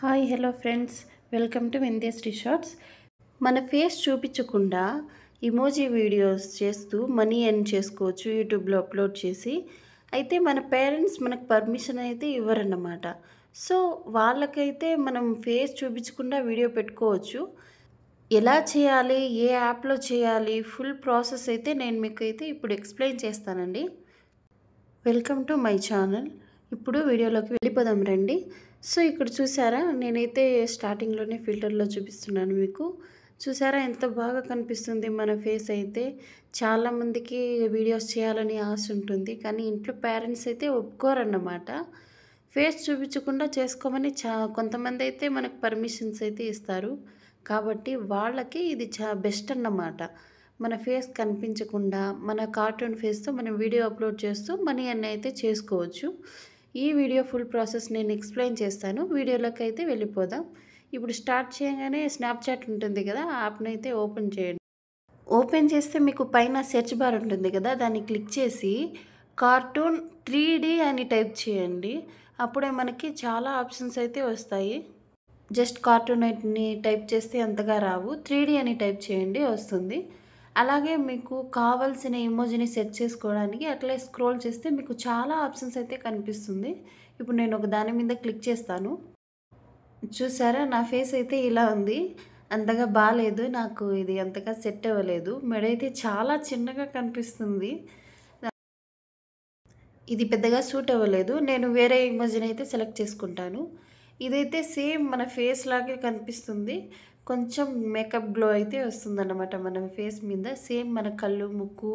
Hi hello friends, welcome to Vindhyashri shorts. మన face చూపించకుండా emoji videos చేస్తూ మనీ ఎర్న్ చేసుకోవచ్చు యూట్యూబ్లో అప్లోడ్ చేసి. అయితే మన పేరెంట్స్ మనకు పర్మిషన్ అయితే ఇవ్వరన్నమాట. సో వాళ్ళకైతే మనం ఫేస్ చూపించకుండా వీడియో పెట్టుకోవచ్చు. ఎలా చేయాలి, ఏ యాప్లో చేయాలి, ఫుల్ ప్రాసెస్ అయితే నేను మీకు అయితే ఇప్పుడు ఎక్స్ప్లెయిన్ చేస్తానండి. Welcome to my channel. ఇప్పుడు వీడియోలోకి వెళ్ళిపోదాం రండి. సో ఇక్కడ చూసారా, నేనైతే స్టార్టింగ్లోనే ఫిల్టర్లో చూపిస్తున్నాను మీకు. చూసారా ఎంత బాగా కనిపిస్తుంది మన ఫేస్ అయితే. చాలామందికి వీడియోస్ చేయాలని ఆశ ఉంటుంది, కానీ ఇంట్లో పేరెంట్స్ అయితే ఒప్పుకోరన్నమాట. ఫేస్ చూపించకుండా చేసుకోమని కొంతమంది అయితే మనకు పర్మిషన్స్ అయితే ఇస్తారు. కాబట్టి వాళ్ళకి ఇది బెస్ట్ అన్నమాట. మన ఫేస్ కనిపించకుండా మన కార్టూన్ ఫేస్తో మనం వీడియో అప్లోడ్ చేస్తూ మనీ అన్నీ అయితే చేసుకోవచ్చు. ఈ వీడియో ఫుల్ ప్రాసెస్ నేను ఎక్స్ప్లెయిన్ చేస్తాను. వీడియోలోకి అయితే వెళ్ళిపోదాం. ఇప్పుడు స్టార్ట్ చేయగానే స్నాప్చాట్ ఉంటుంది కదా, ఆ యాప్ని అయితే ఓపెన్ చేయండి. ఓపెన్ చేస్తే మీకు పైన సెర్చ్ బార్ ఉంటుంది కదా, దాన్ని క్లిక్ చేసి కార్టూన్ 3D అని టైప్ చేయండి. అప్పుడే మనకి చాలా ఆప్షన్స్ అయితే వస్తాయి. జస్ట్ కార్టూన్ అని టైప్ చేస్తే అంతగా రావు, 3D అని టైప్ చేయండి, వస్తుంది. అలాగే మీకు కావాల్సిన ఇమోజిని సెట్ చేసుకోవడానికి అట్లే స్క్రోల్ చేస్తే మీకు చాలా ఆప్షన్స్ అయితే కనిపిస్తుంది. ఇప్పుడు నేను ఒక దాని మీద క్లిక్ చేస్తాను. చూసారా, నా ఫేస్ అయితే ఇలా ఉంది. అంతగా బాగాలేదు, నాకు ఇది అంతగా సెట్ అవ్వలేదు. మెడ అయితే చాలా చిన్నగా కనిపిస్తుంది, ఇది పెద్దగా సూట్ అవ్వలేదు. నేను వేరే ఇమోజిని అయితే సెలెక్ట్ చేసుకుంటాను. ఇదైతే సేమ్ మన ఫేస్ లాగే కనిపిస్తుంది. కొంచెం మేకప్ గ్లో అయితే వస్తుందన్నమాట మన ఫేస్ మీద. సేమ్ మన కళ్ళు, ముక్కు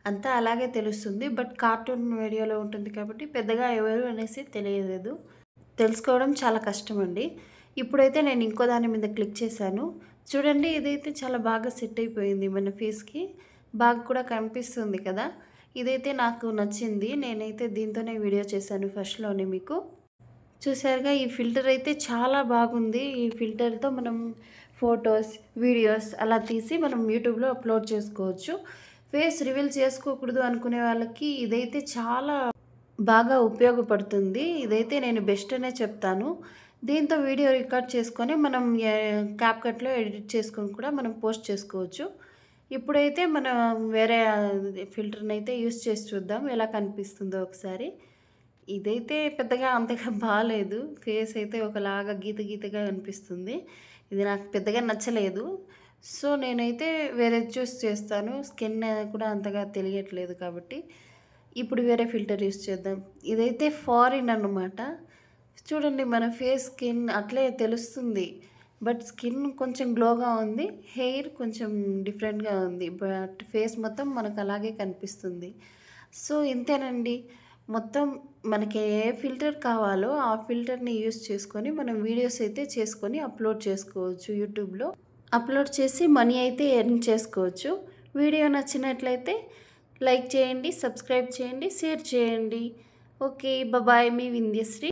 అంతా అలాగే తెలుస్తుంది. బట్ కార్టూన్ వీడియోలో ఉంటుంది కాబట్టి పెద్దగా ఎవరు అనేసి తెలియలేదు, తెలుసుకోవడం చాలా కష్టం అండి. ఇప్పుడైతే నేను ఇంకో దాని మీద క్లిక్ చేశాను. చూడండి, ఇదైతే చాలా బాగా సెట్ అయిపోయింది మన ఫేస్కి. బాగా కూడా కనిపిస్తుంది కదా. ఇదైతే నాకు నచ్చింది. నేనైతే దీంతోనే వీడియో చేశాను ఫస్ట్లోనే మీకు. చూసారుగా, ఈ ఫిల్టర్ అయితే చాలా బాగుంది. ఈ ఫిల్టర్తో మనం ఫొటోస్, వీడియోస్ అలా తీసి మనం యూట్యూబ్లో అప్లోడ్ చేసుకోవచ్చు. ఫేస్ రివీల్ చేసుకోకూడదు అనుకునే వాళ్ళకి ఇదైతే చాలా బాగా ఉపయోగపడుతుంది. ఇదైతే నేను బెస్ట్ అనే చెప్తాను. దీంతో వీడియో రికార్డ్ చేసుకొని మనం క్యాప్కట్లో ఎడిట్ చేసుకొని కూడా మనం పోస్ట్ చేసుకోవచ్చు. ఇప్పుడైతే మనం వేరే ఫిల్టర్ని అయితే యూస్ చేసి చూద్దాం ఎలా కనిపిస్తుందో ఒకసారి. ఇదైతే పెద్దగా అంతగా బాగాలేదు. ఫేస్ అయితే ఒకలాగా గీత గీతగా అనిపిస్తుంది. ఇది నాకు పెద్దగా నచ్చలేదు. సో నేనైతే వేరేది చూస్ చేస్తాను. స్కిన్ కూడా అంతగా తెలియట్లేదు కాబట్టి ఇప్పుడు వేరే ఫిల్టర్ యూస్ చేద్దాం. ఇదైతే ఫారిన్ అన్నమాట. చూడండి, మన ఫేస్ స్కిన్ అట్లే తెలుస్తుంది, బట్ స్కిన్ కొంచెం గ్లోగా ఉంది, హెయిర్ కొంచెం డిఫరెంట్గా ఉంది, బట్ ఫేస్ మొత్తం మనకు అలాగే కనిపిస్తుంది. సో ఇంతేనండి. మొత్తం మనకి ఏ ఫిల్టర్ కావాలో ఆ ఫిల్టర్ని యూస్ చేసుకొని మనం వీడియోస్ అయితే చేసుకొని అప్లోడ్ చేసుకోవచ్చు యూట్యూబ్లో. అప్లోడ్ చేసి మనీ అయితే ఎర్న్ చేసుకోవచ్చు. వీడియో నచ్చినట్లయితే లైక్ చేయండి, సబ్స్క్రైబ్ చేయండి, షేర్ చేయండి. Okay, bye. మీ వింధ్యశ్రీ.